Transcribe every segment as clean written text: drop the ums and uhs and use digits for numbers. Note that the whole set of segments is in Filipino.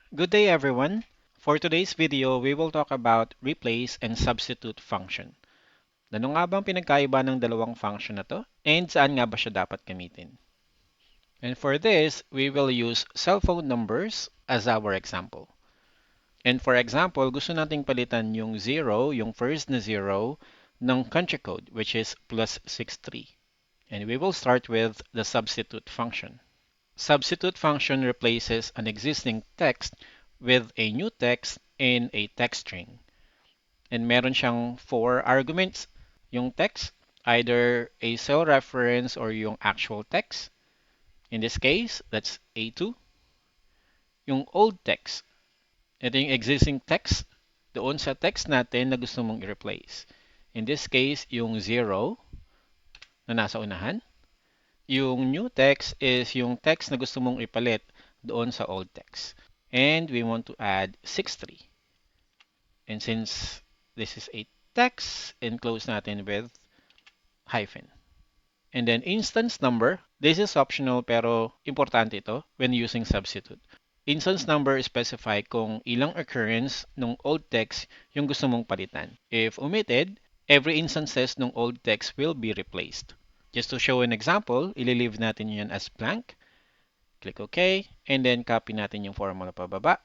Good day everyone. For today's video, we will talk about replace and substitute function. Ano nga bang pinagkaiba ng dalawang function na to? And saan nga ba siya dapat gamitin? And for this, we will use cell phone numbers as our example. And for example, gusto nating palitan yung 0, yung first na 0, ng country code, which is plus 63. And we will start with the substitute function. Substitute function replaces an existing text with a new text in a text string. And meron siyang four arguments. Yung text, either a cell reference or yung actual text. In this case, that's A2. Yung old text, ito yung existing text doon sa text natin na gusto mong i-replace. In this case, yung 0 na nasa unahan. Yung new text is yung text na gusto mong ipalit doon sa old text. And we want to add 63. And since this is a text, enclose natin with hyphen. And then instance number, this is optional pero importante ito when using substitute. Instance number specify kung ilang occurrence ng old text yung gusto mong palitan. If omitted, every instances ng old text will be replaced. Just to show an example, ililive natin yan as blank. Click OK, and then copy natin yung formula pababa.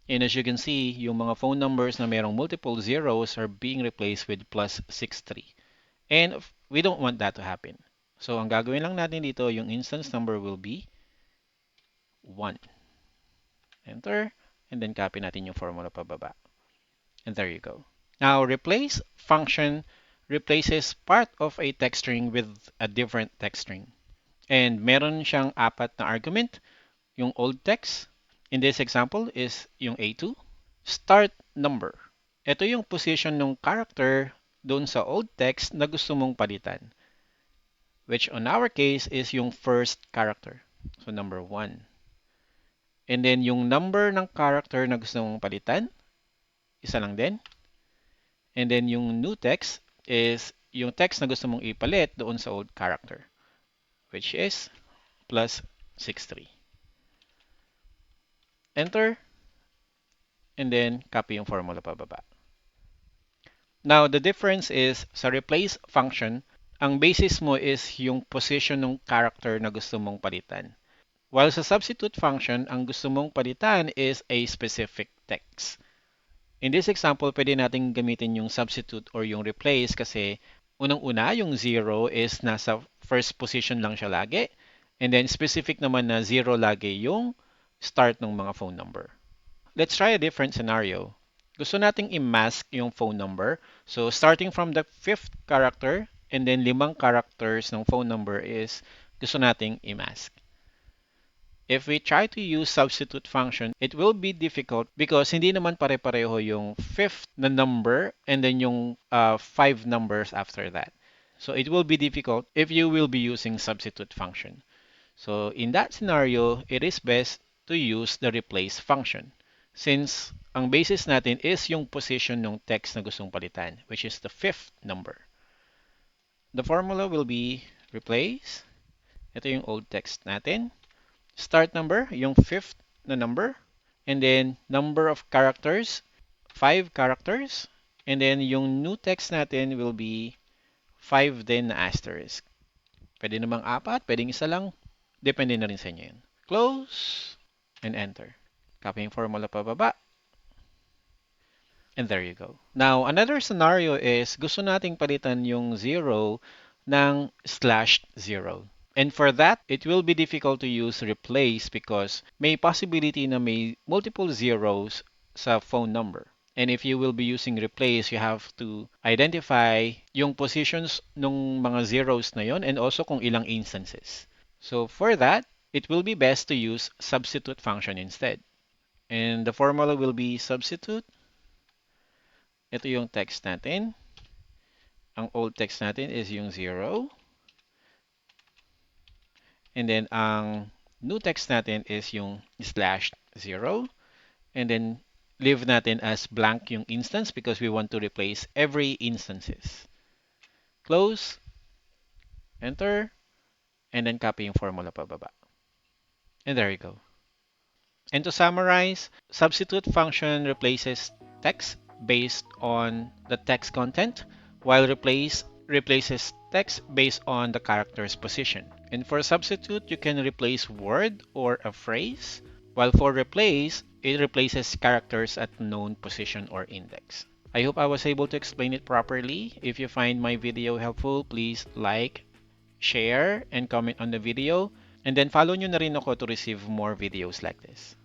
And as you can see, yung mga phone numbers na merong multiple zeros are being replaced with plus 63. And we don't want that to happen. So ang gagawin lang natin dito, yung instance number will be 1. Enter, and then copy natin yung formula pababa. And there you go. Now, replace function replaces part of a text string with a different text string. And meron siyang apat na argument. Yung old text, in this example, is yung A2. Start number. Ito yung position ng character doon sa old text na gusto mong palitan. Which on our case is yung first character. So number 1. And then yung number ng character na gusto mong palitan, isa lang din. And then yung new text is yung text na gusto mong ipalit doon sa old character, which is plus 63. Enter, and then copy yung formula pababa. Now, the difference is sa replace function, ang basis mo is yung position ng character na gusto mong palitan. While sa substitute function, ang gusto mong palitan is a specific text. In this example, pwede nating gamitin yung substitute or yung replace kasi unang-una, yung 0 is nasa first position lang siya lagi. And then specific naman na 0 lagi yung start ng mga phone number. Let's try a different scenario. Gusto nating i-mask yung phone number. So starting from the fifth character and then 5 characters ng phone number is gusto nating i-mask. If we try to use substitute function, it will be difficult because hindi naman pare-pareho yung fifth na number and then yung 5 numbers after that. So it will be difficult if you will be using substitute function. So in that scenario, it is best to use the replace function. Since ang basis natin is yung position ng text na gustong palitan, which is the fifth number. The formula will be replace. Ito yung old text natin. Start number, yung fifth na number. And then number of characters, 5 characters. And then yung new text natin will be 5 din na asterisk. Pwede namang 4, pwedeng isa lang. Depende na rin sa inyo yun. Close and enter. Copy yung formula pababa. And there you go. Now, another scenario is gusto nating palitan yung 0 ng /0. And for that, it will be difficult to use replace because may possibility na may multiple zeros sa phone number. And if you will be using replace, you have to identify yung positions ng mga zeros na yon and also kung ilang instances. So for that, it will be best to use substitute function instead. And the formula will be substitute. Ito yung text natin. Ang old text natin is yung 0. And then ang new text natin is yung /0. And then leave natin as blank yung instance because we want to replace every instances. Close, enter, and then copy yung formula pababa. And there you go. And to summarize, substitute function replaces text based on the text content, while replace replaces text based on the character's position. And for substitute, you can replace word or a phrase, while for replace, it replaces characters at known position or index. I hope I was able to explain it properly. If you find my video helpful, please like, share, and comment on the video. And then follow nyo na rin ako to receive more videos like this.